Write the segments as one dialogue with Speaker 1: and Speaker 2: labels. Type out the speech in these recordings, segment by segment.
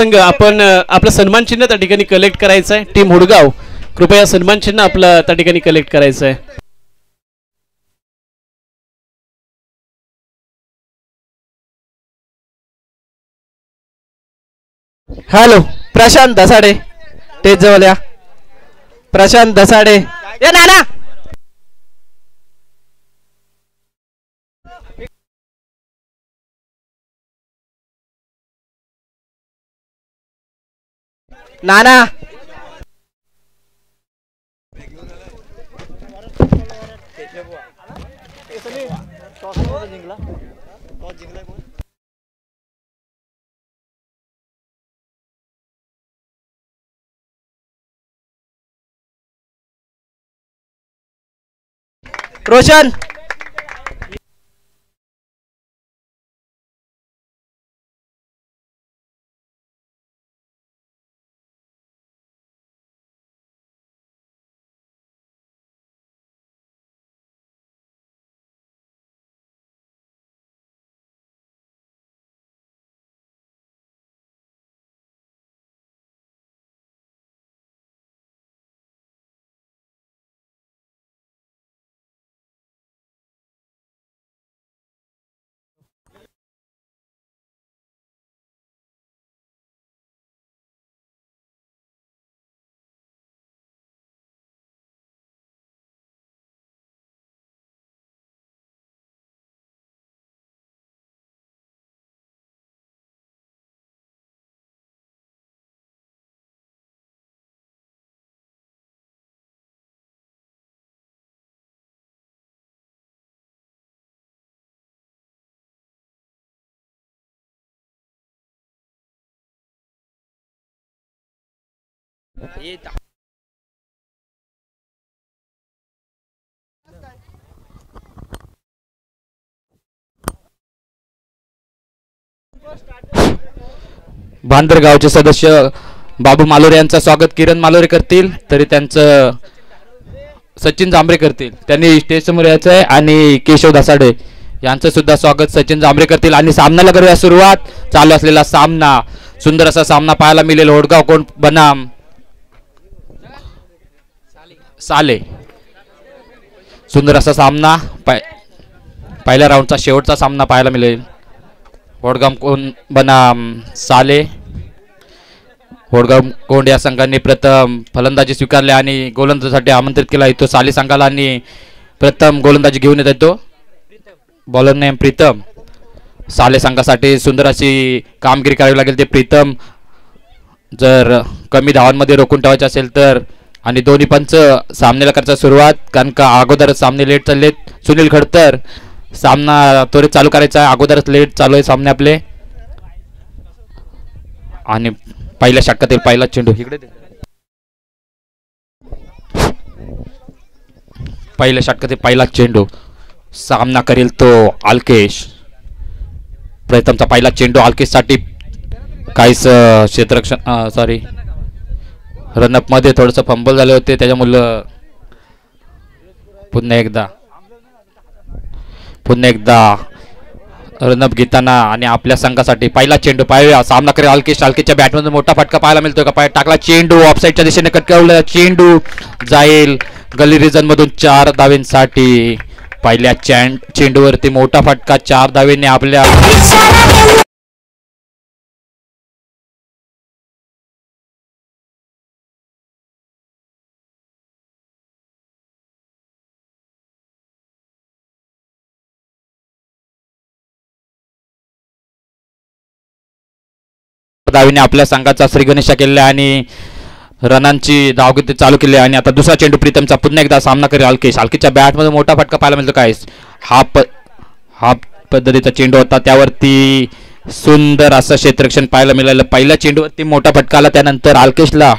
Speaker 1: संघ आपण आपलं सन्मान चिन्ह त्या ठिकाणी कलेक्ट करायचं आहे. टीम हुडगाव कृपया सन्मान चिन्ह आपलं त्या ठिकाणी कलेक्ट करायचं आहे. हॅलो प्रशांत धसाडे तेच जवळ या. प्रशांत धसाडे ये नाना. नाना रोशन भांदर गावचे सदस्य बाबू मालोरे यांचं स्वागत किरण मालोरे करतील. तरी त्यांचं सचिन जांभरे करतील. त्यांनी स्टेज समोर यायचं आहे. आणि केशव धसाडे यांचं सुद्धा स्वागत सचिन जांभरे करतील. आणि सामन्याला करूया सुरुवात. चालू असलेला सामना सुंदर असा सामना पाहायला मिळेल. होडगाव कोण बनाम साले. सुंदर असा सामना पहिल्या राऊंडचा शेवटचा सामना पाहायला मिळेल. होडगाव कोण बनाम साले. होडगाव कोंड या संघाने प्रथम फलंदाजी स्वीकारली आणि गोलंदाजीसाठी आमंत्रित केला येतो साले संघाला. आणि प्रथम गोलंदाजी घेऊन येत येतो बॉलर नेम प्रीतम. साले संघासाठी सुंदर अशी कामगिरी करावी लागेल. ते प्रीतम जर कमी धावांमध्ये रोखून ठेवायचे असेल तर. आणि दोन्ही पंच सामन्याला करायचा सुरुवात. कारण का अगोदरच सामने लेट चाललेत. सुनील खडतर सामना त्वरित चालू करायचा आहे. अगोदरच लेट चालू आहे सामने आपले. आणि पहिल्या षटकातील पहिला चेंडू इकडे पहिल्या षटकातील पहिला चेंडू सामना करेल तो अल्केश. प्रथमचा पहिला चेंडू अल्केश साठी. काहीच क्षेत्ररक्षण सॉरी रनअप मध्ये थोडस फंबल झाले होते त्याच्यामुळे पुन्हा एकदा रनअप घेताना. आणि आपल्या संघासाठी पहिला चेंडू पाहिला सामना करेल अल्केश. अल्केशच्या बॅटमधून मोठा फटका पाहायला मिळतोय का. पाय टाकला चेंडू ऑफसाईडच्या दिशेने कटकावला. चेंडू जाईल गली रिजन मधून 4 धावेंसाठी. पहिल्या चेंडूवरती मोठा फटका 4 धावेने आपल्या धावेने आपल्या संघाचा श्री गणेशा केलेला. आणि रनांची धावगती चालू केली. आणि आता दुसरा चेंडू प्रीतमचा. पुन्हा एकदा सामना करेल अल्केश. अल्केशच्या बॅटमध्ये मोठा फटका पाहायला मिळतो. काय हा पद्धतीचा चेंडू होता. त्यावरती सुंदर असं क्षेत्ररक्षण पाहायला मिळालं. पहिल्या चेंडूवरती मोठा फटका आला. त्यानंतर अल्केशला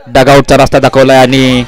Speaker 1: डगआउटचा रस्ता दाखवलाय. आणि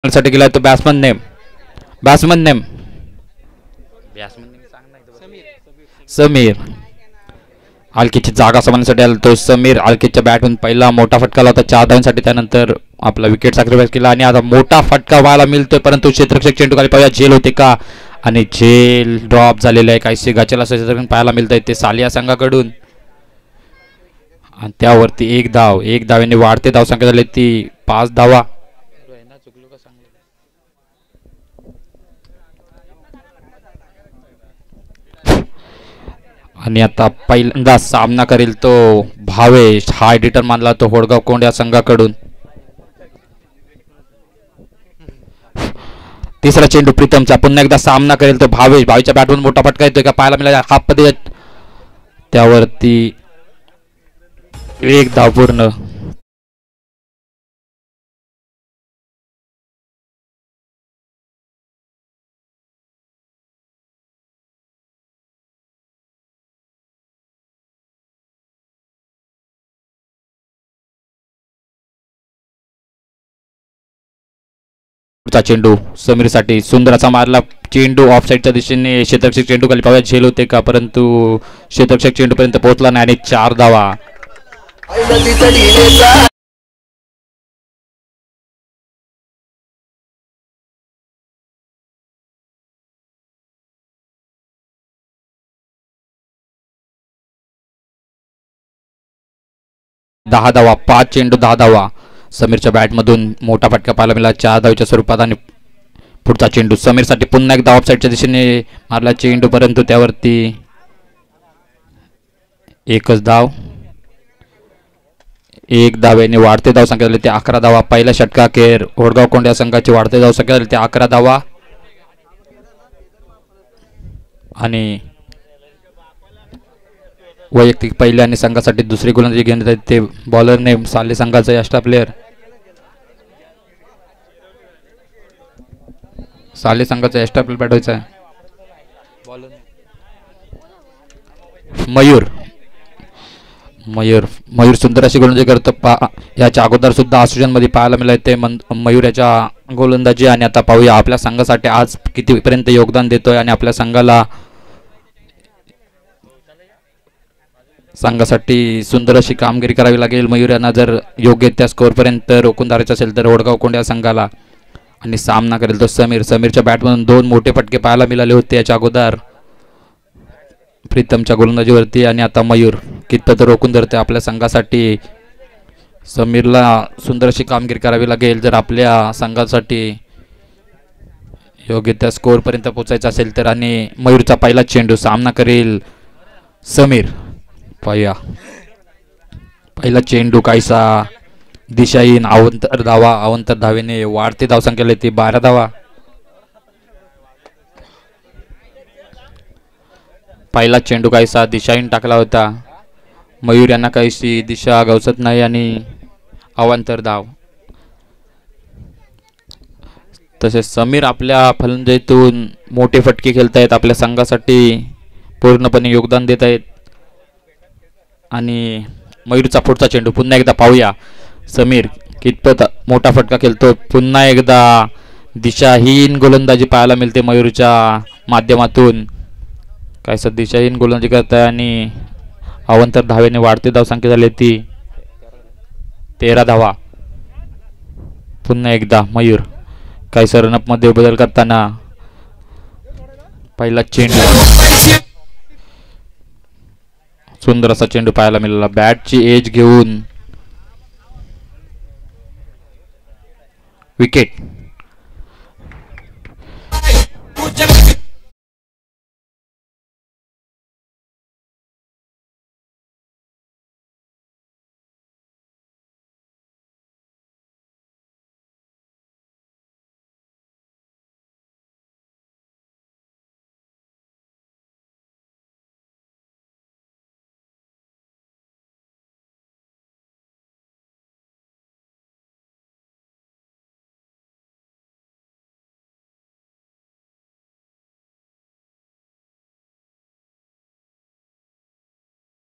Speaker 1: साठी गेला तो बॅट्समन नेम समीर. आलकीची जागा समजण्यासाठी आला तो समीर. आलकीच्या बॅटहून पहिला मोठा फटका होता 4 धावांसाठी. त्यानंतर आपला विकेट सॅक्रिफाईस केला आणि आता मोठा फटका व्हायला मिळतोय, परंतु क्षेत्ररक्षक चेंडू खाली पाहिजे. झेल होते का आणि झेल ड्रॉप झालेलं आहे. काहीसे गचेल असं पाहायला मिळत आहे ते सालिया संघाकडून. आणि त्यावरती एक धावेने वाढते धावसंख्या झाली ती 5 धावा. आणि आता पहिल्यांदा सामना करेल तो भावेश. हा एडिटर मानला तो होडगाव कोंड या संघाकडून. तिसरा चेंडू प्रीतमचा. पुन्हा एकदा सामना करेल तो भावेशच्या बॅटवरून मोठा फटका येतोय का पाहायला मिळाला. हाफ मध्ये त्यावरती एक धाव पूर्ण. चेंडू समीरसाठी सुंदर असा मारला चेंडू ऑफ साईडच्या दिशेने. क्षेत्ररक्षक चेंडू खाली पाहायला झेल होते का, परंतु क्षेत्ररक्षक चेंडू पर्यंत पोहोचला नाही आणि 4 धावा. 10 धावा. 5 चेंडू 10 धावा. समीरच्या बॅटमधून मोठा फटका पाहायला मिळाला 4 धावच्या स्वरूपात. आणि पुढचा चेंडू समीरसाठी पुन्हा एकदा ऑफ साईडच्या दिशेने मारला चेंडू, परंतु त्यावरती एकच धाव. एक धावेने वाढते धावसंख्या झाली ते 11 धावा. पहिल्या षटकाखेर होडगाव कोंड या संघाची वाढते धावसंख्या झाली ते 11 धावा. आणि वैयक्तिक पहिल्या आणि संघासाठी दुसरी गोलंदाजी घेण्यात आहेत ते बॉलरने साले संघाचा एक्स्ट्रा प्लेयर. साले संघाचा एक्स्ट्रा प्लेयर पाठवायचा आहे मयूर. मयूर सुंदर अशी गोलंदाजी करतो. याच्या अगोदर सुद्धा ऑस्ट्रेलियन मध्ये पाहायला मिळाले ते मयूर याच्या गोलंदाजी. आणि आता पाहूया आपल्या संघासाठी आज कितीपर्यंत योगदान देतोय आणि आपल्या संघासाठी सुंदर अशी कामगिरी करावी लागेल मयूर यांना जर योग्य त्या स्कोअरपर्यंत रोखून धरायचं असेल तर वडगाव कोंड या संघाला. आणि सामना करेल तो समीरच्या बॅटमधून 2 मोठे फटके पाहायला मिळाले होते याच्या अगोदर प्रीतमच्या गोलंदाजीवरती. आणि आता मयूर कितपत रोखून धरते आपल्या संघासाठी. समीरला सुंदर अशी कामगिरी करावी लागेल जर आपल्या संघासाठी योग्य त्या स्कोअरपर्यंत पोहोचायचं असेल तर. आणि मयूरचा पहिला चेंडू सामना करेल समीर. पाहूया पहिला चेंडू काहीसा दिशाहीन. अवंतर धावेने वाढते धावसंख्या ती 12 धावा. पहिला चेंडू काहीसा दिशाहीन टाकला होता. मयूर यांना काहीशी दिशा गवसत नाही आणि अवांतर धाव. तसेच समीर आपल्या फलंदाजीतून मोठे फटके खेळतायत आपल्या संघासाठी पूर्णपणे योगदान देत आहेत. आणि मयूरचा पुढचा चेंडू पुन्हा एकदा पाहूया समीर कितपत मोठा फटका खेळतो. पुन्हा एकदा दिशाहीन गोलंदाजी पाहायला मिळते मयूरच्या माध्यमातून. काहीसा दिशाहीन गोलंदाजी करत आहे आणि अवांतर धावेने वाढते धावसंख्या झाली ती 13 धावा. पुन्हा एकदा मयूर काहीसा रनअप मध्ये बदल करताना पहिला चेंडू सुंदर असा चेंडू पाहायला मिळाला. बॅटची एज घेऊन विकेट.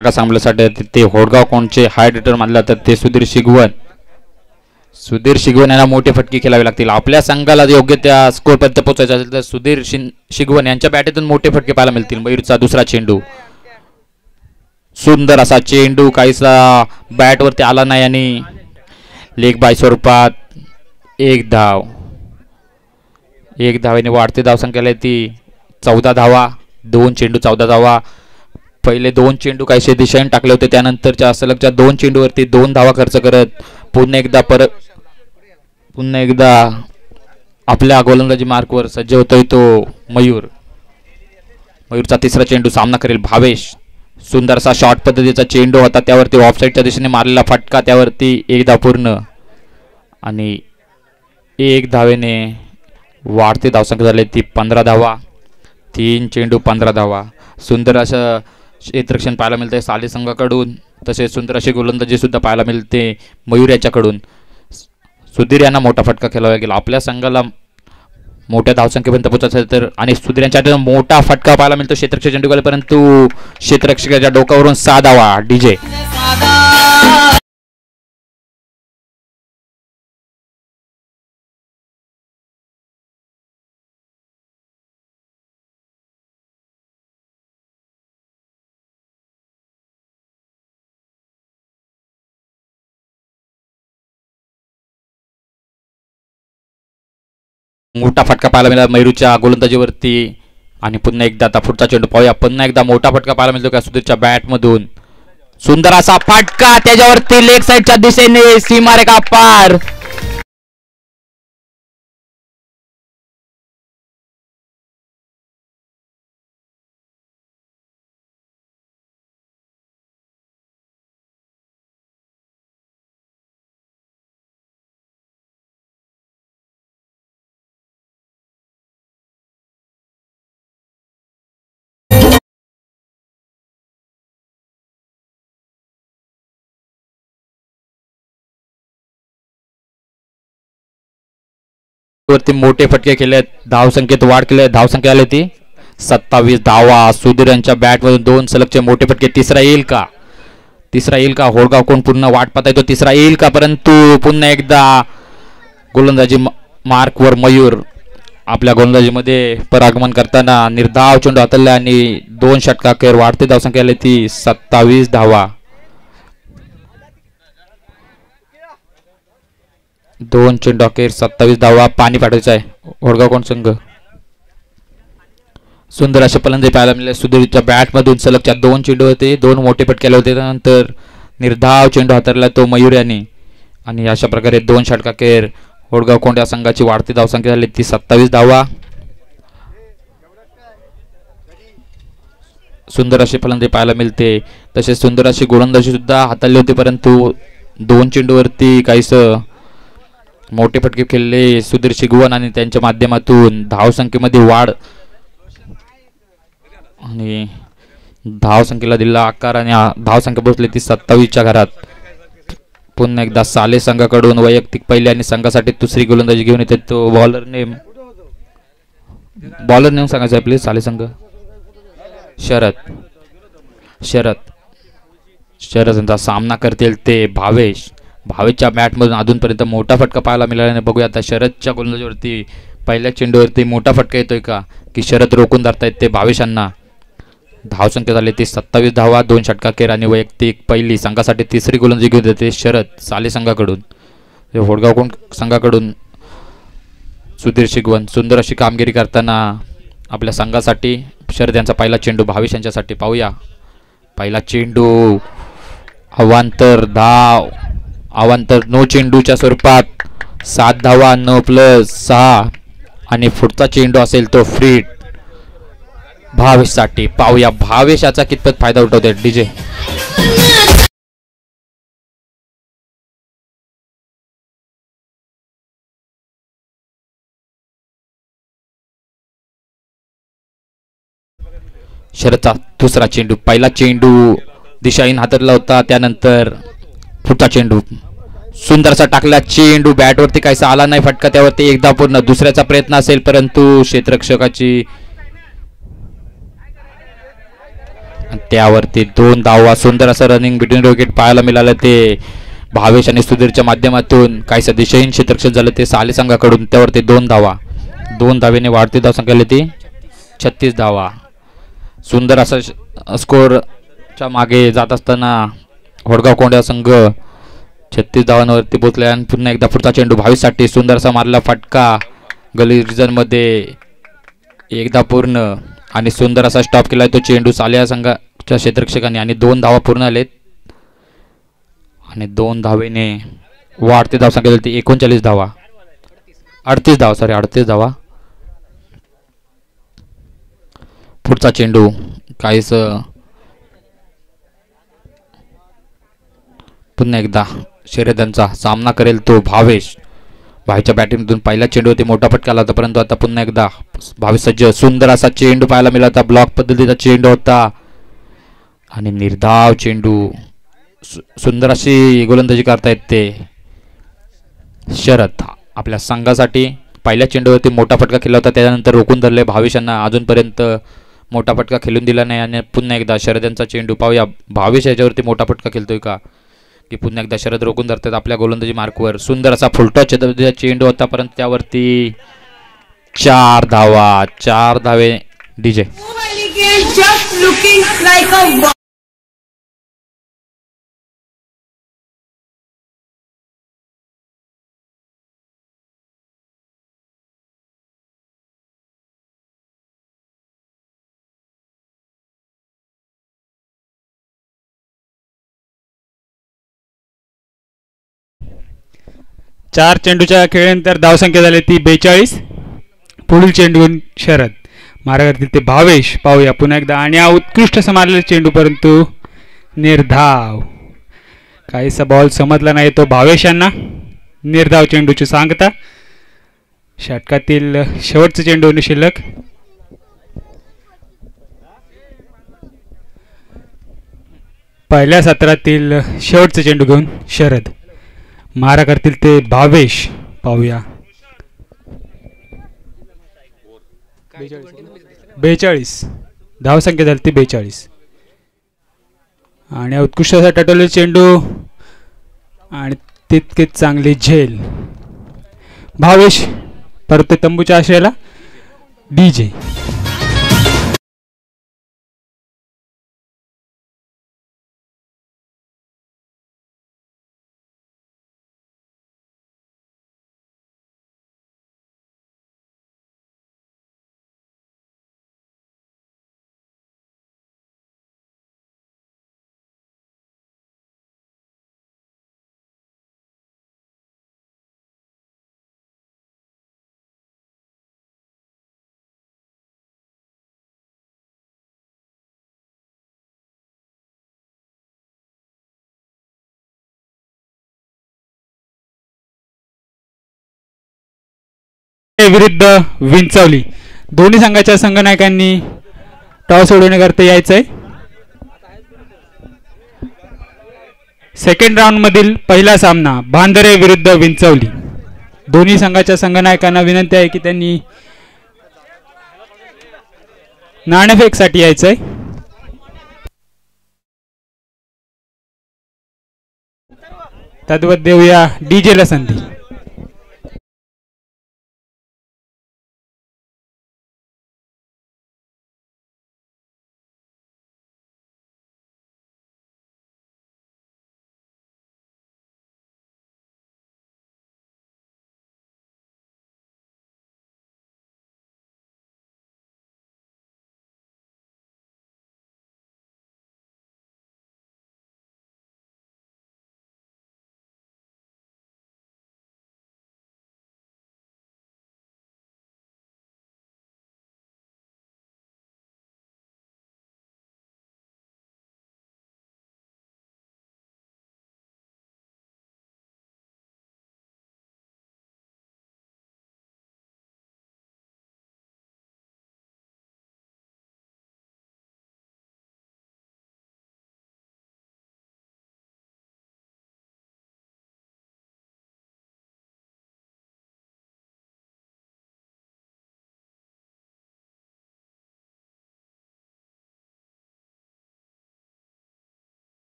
Speaker 1: सांभाळण्यासाठी ते होडगाव कोणचे हाय डिटर मानला तर ते सुधीर शिगवण. सुधीर शिगवण यांना मोठे फटके खेळावे लागतील. आपल्या संघाला योग्य त्या स्कोअरपर्यंत पोहोचायचं असेल तर सुधीर शिगवण यांच्या बॅटेतून मोठे फटके पाहायला मिळतील. मयूरचा दुसरा चेंडू, सुंदर असा चेंडू काहीसा बॅटवरती आला नाही आणि लेग बाय स्वरूपात एक धाव. एक धावेने वाढते धावसंख्येला ती 14 धावा. 2 चेंडू 14 धावा. पहिले 2 चेंडू काहीसे दिशेने टाकले होते, त्यानंतरच्या सलगच्या 2 चेंडूवरती 2 धावा खर्च करत पुन्हा एकदा आपल्या गोलंदाजी मार्कवर सज्ज होतोय तो मयूर. मयूरचा तिसरा चेंडू सामना करेल भावेश. सुंदरसा शॉर्ट पद्धतीचा चेंडू होता, त्यावरती ऑफसाईडच्या दिशेने मारलेला फटका, त्यावरती एक धाव पूर्ण आणि एक धावेने वाढते धावसंख्या झाली ती 15 धावा. 3 चेंडू 15 धावा. सुंदर असं क्षेत्ररक्षण पाहायला मिळते साले संघाकडून, तसेच सुंदर अशी गोलंदाजी सुद्धा पाहायला मिळते मयूर याच्याकडून. सुधीर यांना मोठा फटका खेळावा गेला. आपल्या संघाला मोठ्या धावसंख्येपर्यंत पोहोचायचं तर आणि सुधीर यांच्या मोठा फटका पाहायला मिळतो क्षेत्ररक्षक चेंडूला, परंतु क्षेत्ररक्षकाच्या डोक्यावरून 6 धावा. डीजे मोठा फटका पाहायला मिळाला मयूरच्या गोलंदाजीवरती आणि पुन्हा एकदा आता पुढचा चेंडू पाहूया. पुन्हा एकदा मोठा फटका पाहायला मिळतो का सुधीरच्या बॅटमधून. सुंदर असा फटका, त्याच्यावरती लेग साईडच्या दिशेने सीमारेखा पार. वरती मोठे फटके केले, धावसंख्येत वाढ केली. धावसंख्या आली ती 27 धावा. सुधीर यांच्या बॅटमधून 2 सलगचे मोठे फटके. तिसरा येईल का होडगाव कोण पूर्ण वाट पाहता येतो तिसरा येईल का, परंतु पुन्हा एकदा गोलंदाजी मार्कवर मयूर आपल्या गोलंदाजीमध्ये परागमन करताना निर्धाव चेंडू हाताळला आणि 2 षटकाखेर वाढते धावसंख्या आली ती 27 धावा. 2 चेंडू अखेर 27 धावा. पाणी पाठवायचं आहे होडगाव कोण संघ. सुंदर असे फलंदाजी पाहायला मिळाले सुधीरच्या बॅटमधून. सलगच्या 2 चेंडू होते, 2 मोठे फटके होते, त्यानंतर निर्धाव चेंडू हाताळला तो मयूर यांनी आणि अशा प्रकारे 2 षटकाखेर होडगाव कोंड या संघाची वाढती धावसंख्या झाली ती 27 धावा. सुंदर अशी फलंदाजी पाहायला मिळते, तसेच सुंदर अशी गोलंदाजी सुद्धा हाताळली होती, परंतु 2 चेंडूवरती काहीस मोठे फटके खेळले सुधीर शिगवण आणि त्यांच्या माध्यमातून धावसंख्येमध्ये वाढ आणि धावसंख्येला दिला आकार आणि धावसंख्या पोहोचली ती 27च्या घरात. पुन्हा एकदा साले संघाकडून वैयक्तिक पहिली आणि संघासाठी दुसरी गोलंदाजी घेऊन येते तो बॉलर नेम सांगायचं आहे प्लीज. साले संघ शरद सामना करतील ते भावेशच्या बॅटमधून अजूनपर्यंत मोठा फटका पाहायला मिळाला नाही. बघूया आता शरदच्या गोलंदाजीवरती पहिल्या चेंडूवरती मोठा फटका येतोय का की शरद रोखून धरतायत ते भावेशांना. धावसंख्या झाली ती 27 धावा. 2 षटकाखेर आणि वैयक्तिक पहिली संघासाठी तिसरी गोलंदाजी घेऊन येते शरद साले संघाकडून. होडगाव कोण संघाकडून सुधीर शिगवण सुंदर अशी कामगिरी करताना आपल्या संघासाठी शरद यांचा पहिला चेंडू भावेश यांच्यासाठी पाहूया. पहिला चेंडू अवांतर नो चेंडूच्या स्वरूपात 7 धावा 9+6 आणि पुढचा चेंडू असेल तो फ्रीट भावेशसाठी. पाहूया भावेशाचा कितपत फायदा उठवते डीजे. शरदचा दुसरा चेंडू, पहिला चेंडू दिशाहीन हातरला होता, त्यानंतर पुढचा चेंडू सुंदरसा टाकला चेंडू बॅटवरती काहीसा आला नाही फटका, त्यावरती एकदा पूर्ण. दुसऱ्याचा प्रयत्न असेल परंतु क्षेत्ररक्षकाची त्यावरती 2 धावा. सुंदर असं रनिंग बिटवीन विकेट पाहायला मिळालं ते भावेश आणि सुधीरच्या माध्यमातून काहीसं दिशहीन क्षेत्ररक्षण झालं ते साले संघाकडून. त्यावरती 2 धावा. 2 धावेने वाढती धावसंख्या आली ती 36 धावा. सुंदर असा स्कोअरच्या मागे जात असताना होडगाव कोंडा संघ 36 धावांवरती पोहोचले. आणि पुन्हा एकदा पुढचा चेंडू 22साठी सुंदर असा मारला फटका गली रिजनमध्ये एकदा पूर्ण. आणि सुंदर असा स्टॉप केला तो चेंडू साल्या संघाच्या क्षेत्ररक्षकांनी. आणि 2 धावा पूर्ण आलेत. आणि 2 धावेने वाढती धावसंख्या झाली ती 39 धावा. 38 धावा. पुढचा चेंडू काहीच पुन्हा एकदा शर्यतांचा सामना करेल तो भावेश. भाईच्या बॅटिंगमधून पहिला चेंडूवरती मोठा फटका आला होता, परंतु आता पुन्हा एकदा भावेश सज्ज. सुंदर असा चेंडू पाहायला मिळाला होता. ब्लॉक पद्धतीचा चेंडू होता आणि निर्धाव चेंडू. सुंदर अशी गोलंदाजी करतायत ते शरद. आपल्या संघासाठी पहिल्या चेंडूवरती मोठा फटका केला होता, त्याच्यानंतर रोखून धरले भावेशांना. अजूनपर्यंत मोठा फटका खेळून दिला नाही. आणि पुन्हा एकदा शरद चेंडू पाहूया भावेश याच्यावरती मोठा फटका खेळतोय का, की पुन्हा एकदा शरद रोखून धरतात आपल्या गोलंदाजी मार्कवर. सुंदर असा फुलटॉच चेंडू होता, परंतु त्यावरती 4 धावा. 4 धावे डीजे.
Speaker 2: चार चेंडूच्या खेळीनंतर धावसंख्या झाली ती 42. पुढील चेंडूवरून शरद मारा करतील ते भावेश. पाहूया पुन्हा एकदा. आणि हा उत्कृष्ट असं मारलेला चेंडू, परंतु निर्धाव. काहीसा बॉल समजला नाही तो भावेशांना. निर्धाव चेंडूची सांगता. षटकातील शेवटचा चेंडू शिल्लक. पहिल्या सत्रातील शेवटचा चेंडू घेऊन शरद मारा करतील ते भावेश. पाहूया 42 धावसंख्या झाली ती 42. आणि उत्कृष्ट असा टटवलेला चेंडू आणि तितकेच चांगली झेल. भावेश परत तंबूच्या आशयाला डीजे. विरुद्ध विंचवली. दोन्ही संघाच्या संघनायकांनी टॉस उडवण्याकरता यायचं आहे. सेकंड राऊंड मधील पहिला सामना भांदरे विरुद्ध विंचवली. दोन्ही संघाच्या संघनायकांना विनंती आहे की त्यांनी नाणेफेकसाठी यायचंय. तद्वत देऊया डीजेला संधी.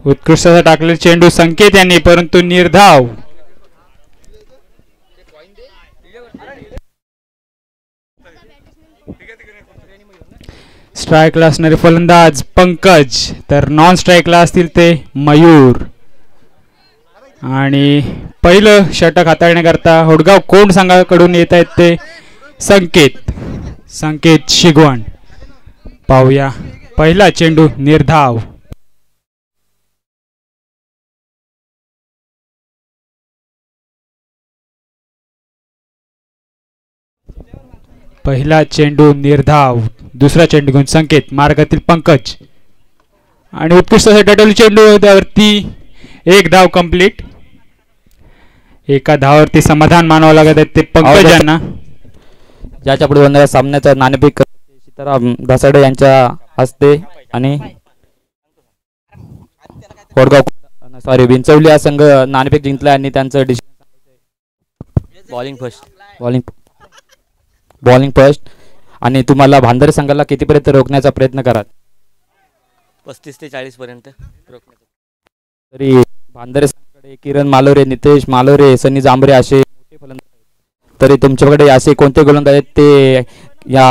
Speaker 2: उत्कृष्ट असा टाकलेला चेंडू संकेत यांनी, परंतु निर्धाव. स्ट्राईकला असणारे फलंदाज पंकज, तर नॉन स्ट्राईकला असतील ते मयूर. आणि पहिलं षटक हाताळण्याकरता होडगाव कोंड संघाकडून येत आहेत ते संकेत शिगवण. पाहूया पहिला चेंडू निर्धाव. पहिला चेंडू निर्धाव. दुसरा चेंडू घेऊन संकेत, मार्गातील पंकज आणि उत्कृष्ट टटोली चेंडू, त्यावरती एक धाव कंप्लीट. एका धावावरती समाधान मानावं लागत आहे ते पंकज यांना.
Speaker 1: ज्याच्या पुढे होणाऱ्या सामन्याचा नाणेफेक सीताराम धसाडे यांच्या हस्ते आणि विंचवली हा संघ नाणेफेक जिंकला आणि त्यांचं बॉलिंग फर्स्ट. आणि तुम्हाला भांदरे संघाला कितीपर्यंत रोखण्याचा प्रयत्न कराल?
Speaker 3: 35 ते 40 पर्यंत
Speaker 1: तरी भांदरे संघाकडे किरण मालोरे, नितेश मालोरे, सनी जांभरे असे मोठे फलंदाज आहेत. तरी तुमच्याकडे असे कोणते गोलंदाज आहेत ते या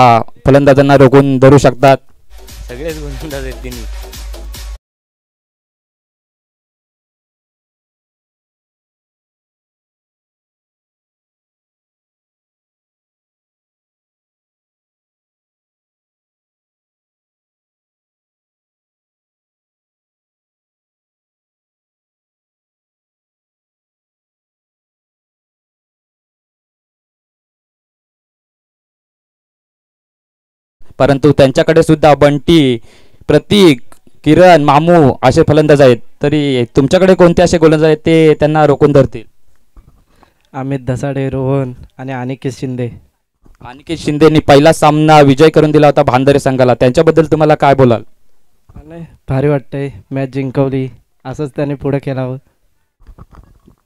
Speaker 1: फलंदाजांना रोखून धरू शकतात?
Speaker 3: सगळेच गोलंदाज आहेत तिन्ही.
Speaker 1: परंतु त्यांच्याकडे सुद्धा बंटी, प्रतीक, किरण, मामू असे फलंदाज आहेत. तरी तुमच्याकडे कोणते असे गोलंदाज आहेत ते त्यांना रोखून धरतील?
Speaker 4: अमित धसाडे, रोहन आणि अनिकेत शिंदे.
Speaker 1: अनिकेत शिंदेनी पहिला सामना विजय करून दिला होता भांदरे संघाला, त्यांच्याबद्दल तुम्हाला काय बोलाल?
Speaker 4: नाही, भारी वाटतंय, मॅच जिंकवली, असंच त्याने पुढे केलावं.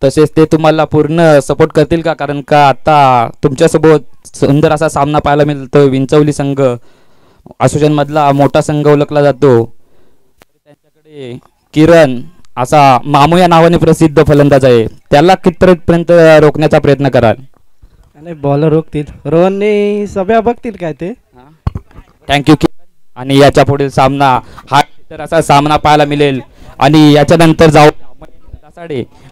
Speaker 1: तसेच ते तुम्हाला पूर्ण सपोर्ट करतील का? कारण का आता तुमच्यासोबत सुंदर असा सामना पाहायला मिळतो. विंचवली संघ असोसिएशन मधला मोठा संघ ओळखला जातो. त्यांच्याकडे किरण असा मामू या नावाने प्रसिद्ध फलंदाज आहे, त्याला कितपर्यंत रोखण्याचा प्रयत्न कराल?
Speaker 4: आणि बॉलर रोखतील, रोहनने सभ्या बघतील काय ते.
Speaker 1: थँक्यू. आणि याच्या पुढील सामना हा तर असा सामना पाहायला मिळेल. आणि याच्यानंतर जाऊ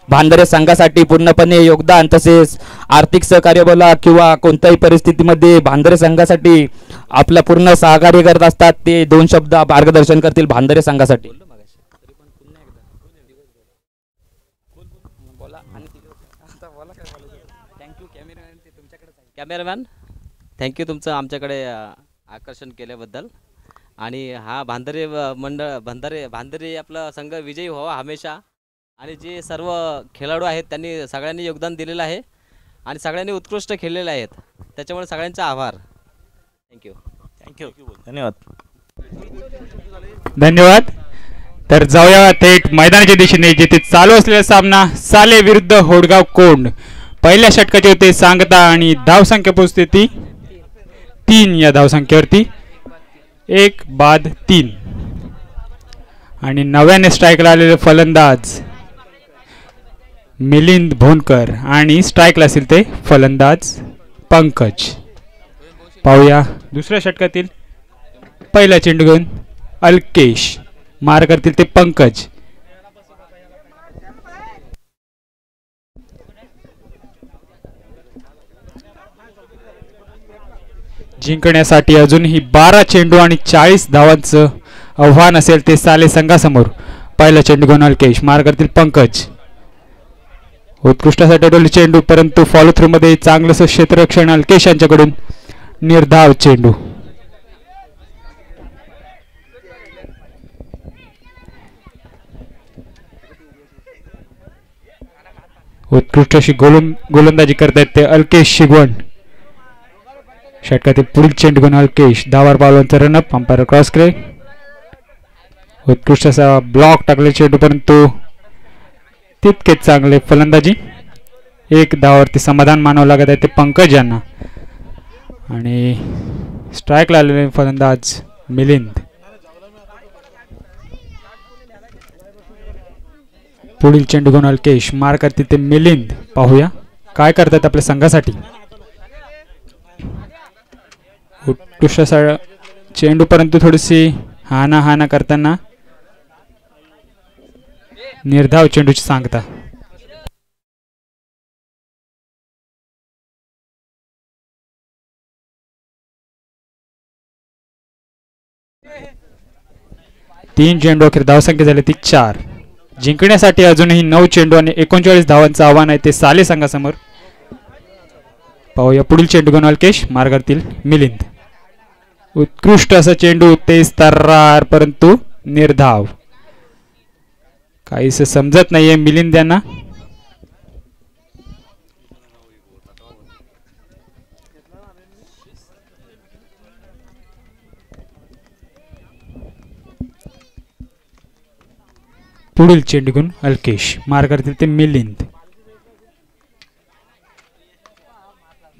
Speaker 1: भांदरे संघासाठी पूर्णपणे योगदान तसेच आर्थिक सहकार्य बोला किंवा कोणत्याही परिस्थितीमध्ये भांदरे संघासाठी आपलं पूर्ण सहकार्य करत असतात. ते दोन शब्द मार्गदर्शन करतील भांदरे संघासाठी.
Speaker 3: कॅमेरामॅन, थँक्यू तुमचं आमच्याकडे आकर्षण केल्याबद्दल. आणि हा भांदरे आपला संघ विजयी व्हावा हमेशा. आणि जे सर्व खेळाडू आहेत त्यांनी सगळ्यांनी योगदान दिलेलं आहे आणि सगळ्यांनी उत्कृष्ट खेळलेले आहेत, त्याच्यामुळे सगळ्यांचे आभार. थँक्यू.
Speaker 2: धन्यवाद. तर जाऊया थेट मैदानाच्या दिशेने, जिथे चालू असलेला सामना साले विरुद्ध होडगाव कोंड. पहिल्या षटकाचे होते सांगता आणि धावसंख्या पोहोचते ती 3. या धावसंख्येवरती 1 बाद 3. आणि नव्याने स्ट्राईकला आलेले फलंदाज मिलिंद भोनकर आणि स्ट्राईकला असेल ते फलंदाज पंकज. पाहूया दुसऱ्या षटकातील पहिला चेंडू घेऊन अल्केश, मार करतील ते पंकज. जिंकण्यासाठी अजूनही 12 चेंडू आणि 40 धावांचं आव्हान असेल ते साले संघासमोर. पहिला चेंडू घेऊन अल्केश, मार करतील पंकज. उत्कृष्टासाठी डोली चेंडू, परंतु फॉलो थ्रू मध्ये चांगलंसं क्षेत्ररक्षण अल्केश यांच्याकडून. निर्धाव चेंडू. उत्कृष्ट अशी गोलंदाजी करतायत ते अल्केश शिगवण. षटकातील पुढील चेंडू घेऊन अल्केश, धावार पावलांचा रनअप, अंपायर क्रॉस करे. उत्कृष्ट असा ब्लॉक टाकले चेंडू, परंतु तितकेच चांगले फलंदाजी. 1 धावावरती समाधान मानावं लागत आहे ते पंकज यांना. आणि स्ट्राईकला आलेले फलंदाज मिलिंद. पुढील चेंडू घेऊन अल्केश, मार करते ते मिलिंद. पाहूया काय करतात आपल्या संघासाठी. उत्कृष्ट चेंडू परंतु थोडीशी हाना करताना निर्धाव चेंडूची सांगता. तीन चेंडू अखेर धावसंख्या झाली ती 4. जिंकण्यासाठी अजूनही 9 चेंडू आणि 39 धावांचं आव्हान आहे ते साले संघासमोर. पाहूया पुढील चेंडू घेऊन अल्केश, मार करतील मिलिंद. उत्कृष्ट असा चेंडू, तेज तर्रार परंतु निर्धाव. काहीच समजत नाहीये मिलिंद यांना. पुढील चेंडू घेऊन अल्केश, मार करतील ते मिलिंद.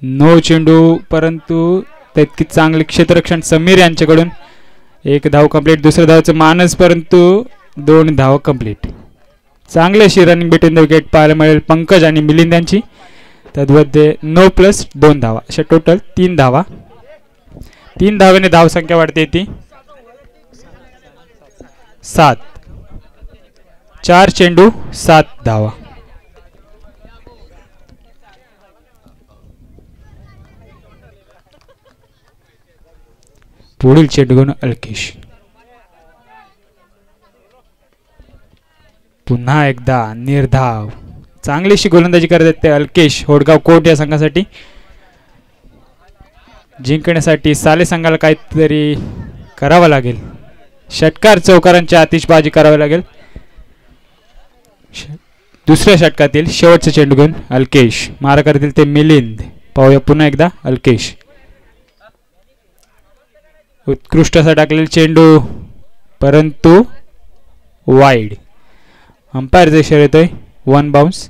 Speaker 2: 9 चेंडू परंतु तितकी चांगले क्षेत्ररक्षण समीर यांच्याकडून. 1 धाव कंप्लीट. दुसऱ्या धावचं मानस परंतु 2 धाव कंप्लीट. चांगली अशी रनिंग बिटवीन द विकेट पाहायला मिळेल पंकज आणि मिलिंद यांची. तद्मध्ये 9+2 धावा, अशा टोटल 3 धावा. 3 धावेने धावसंख्या वाढते ती 7. 4 चेंडू 7 धावा. पुढील चेंडू घेऊन अल्केश, पुन्हा एकदा निर्धाव. चांगलीशी गोलंदाजी करत आहेत ते अल्केश होडगाव कोट या संघासाठी. जिंकण्यासाठी साले संघाला काहीतरी करावं लागेल. षटकार चौकारांची आतिषबाजी करावी लागेल. दुसऱ्या षटकातील शेवटचे चेंडू घेऊन अल्केश, मारा करतील ते मिलिंद. पाहूया पुन्हा एकदा अल्केश. उत्कृष्ट असा टाकलेला चेंडू परंतु वाईड. अंपायरचा इशारा येतोय 1 बाउन्स.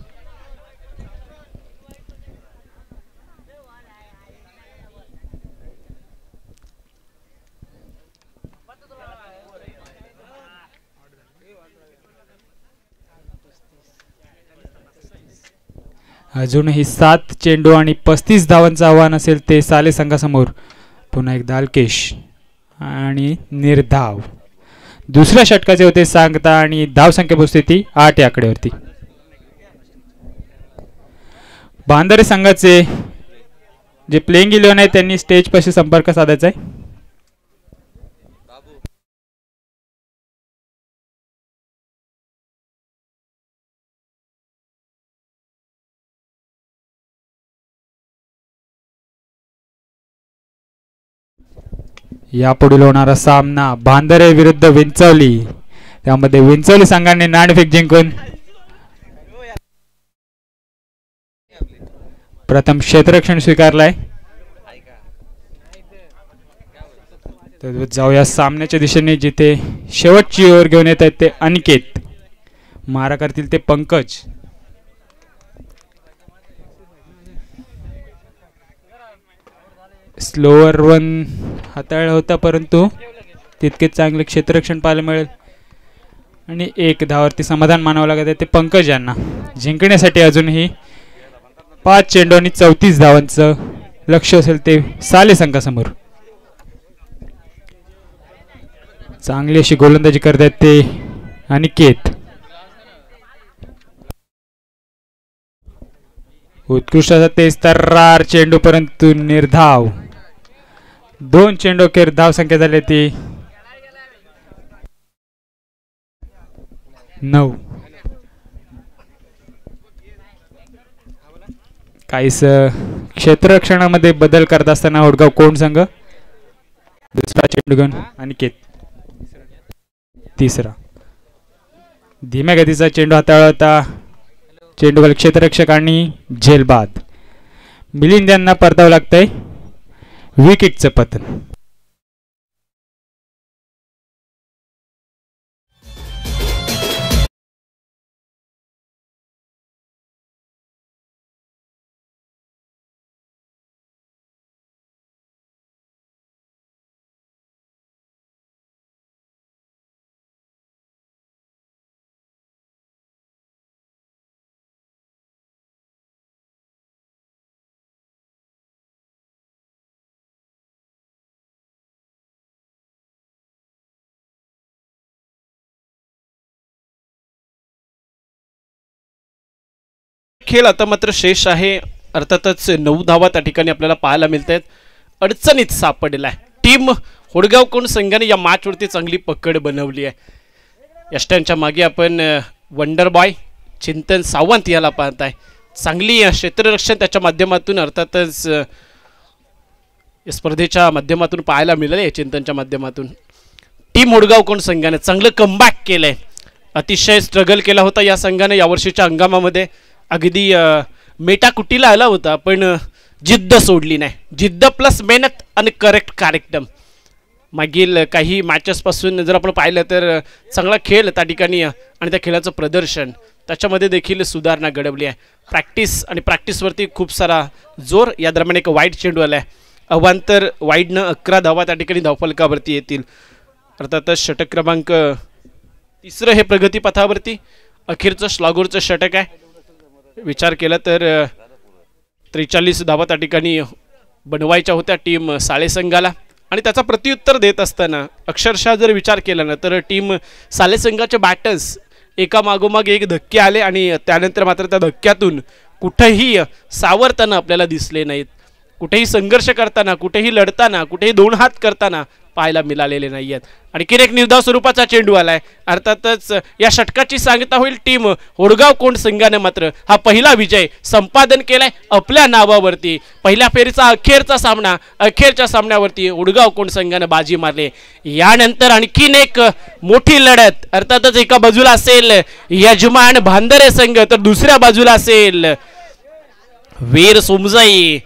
Speaker 2: अजूनही 7 चेंडू आणि 35 धावांचं आव्हान असेल ते साले संघासमोर. पुन्हा एकदा अल्केश आणि निर्धाव. दुसऱ्या षटकाचे होते सांगता आणि धावसंख्या पोहोचते ती 8 या आकड्यावरती. बांधारे संघाचे जे प्लेइंग 11 आहे त्यांनी स्टेज पाशी संपर्क साधायचा आहे. यापुढील होणारा सामना बांधारे विरुद्ध विंचवली. त्यामध्ये विंचवली संघाने नाणेफेक जिंकून प्रथम क्षेत्ररक्षण स्वीकारलाय. तर जाऊया सामन्याच्या दिशेने, जिथे शेवटची ओव्हर घेऊन येत आहेत ते अनिकेत, मारा करतील ते पंकज. स्लोअर 1 हाताळला होता परंतु तितकेच चांगले क्षेत्ररक्षण पाहायला मिळेल आणि 1 धावावरती समाधान मानावं लागत आहे ते पंकज यांना. जिंकण्यासाठी अजूनही 5 चेंडू आणि 34 धावांचं लक्ष असेल ते साले संघासमोर. चांगली अशी गोलंदाजी करतात ते अनिकेत. उत्कृष्ट असा तेज तर्रार चेंडू परंतु निर्धाव. 2 चेंडू अखेर धाव संख्या झाली ती 9. काहीच क्षेत्ररक्षणामध्ये बदल करत असताना होडगाव कोंड संघ. दुसरा चेंडू घेऊन अनिकेत. तिसरा धीम्या गतीचा चेंडू हाताळला होता चेंडूवर क्षेत्ररक्षक आणि झेलबाद. मिलिंद यांना परतावं लागतंय विकेटचं पतन.
Speaker 5: खेळ आता मात्र शेष आहे. अर्थातच 9 धावा त्या ठिकाणी आपल्याला पाहायला मिळत आहेत. अडचणीत सापडलेला आहे टीम होडगाव कोण संघाने या मॅचवरती चांगली पकड बनवली आहे. यष्ट्यांच्या मागे आपण वंडर बॉय चिंतन सावंत याला पाहताय. चांगली क्षेत्ररक्षण त्याच्या माध्यमातून अर्थातच या स्पर्धेच्या माध्यमातून पाहायला मिळाले आहे. चिंतनच्या माध्यमातून टीम होडगाव कोण संघाने चांगलं कमबॅक केलंय. अतिशय स्ट्रगल केला होता या संघाने यावर्षीच्या हंगामामध्ये. अगदी मेटाकुटीला आला होता पण जिद्द सोडली नाही. जिद्द प्लस मेहनत आणि करेक्ट कार्यक्रम. मागील काही मॅचेसपासून जर आपण पाहिलं तर चांगला खेळ त्या ठिकाणी आणि त्या खेळाचं प्रदर्शन त्याच्यामध्ये देखील सुधारणा घडवली आहे. प्रॅक्टिस आणि प्रॅक्टिसवरती खूप सारा जोर. या दरम्यान एक वाईट चेंडू आला आहे. अवांतर वाईडनं 11 धावा त्या ठिकाणी धावफलकावरती येतील. अर्थातच षटक क्रमांक 3 हे प्रगतीपथावरती अखेरचं श्लाघोरचं षटक आहे. विचार केला तर 43 धावा त्या ठिकाणी बनवायच्या होत्या टीम साळे संघाला आणि त्याचा प्रत्युत्तर देत असताना अक्षरशः जर विचार केला ना तर टीम साले संघाचे बॅटर्स एका मागोमाग एक धक्के आले आणि त्यानंतर मात्र त्या धक्क्यातून कुठेही सावरताना आपल्याला दिसले नाहीत. कुठेही संघर्ष करताना, कुठेही लढताना, कुठेही 2 हात करताना पाहायला मिळालेले नाही आहेत. आणखीन एक निर्धाव स्वरूपाचा चेंडू आलाय. अर्थातच या षटकाची सांगता होईल टीम होडगाव कोण संघाने मात्र हा पहिला विजय संपादन केलाय आपल्या नावावरती. पहिल्या फेरीचा अखेरच्या सामन्यावरती होडगाव कोण संघाने बाजी मारली. यानंतर आणखीन एक मोठी लढत. अर्थातच एका बाजूला असेल यजमान भांदरे संघ तर दुसऱ्या बाजूला असेल वीर सोमजाई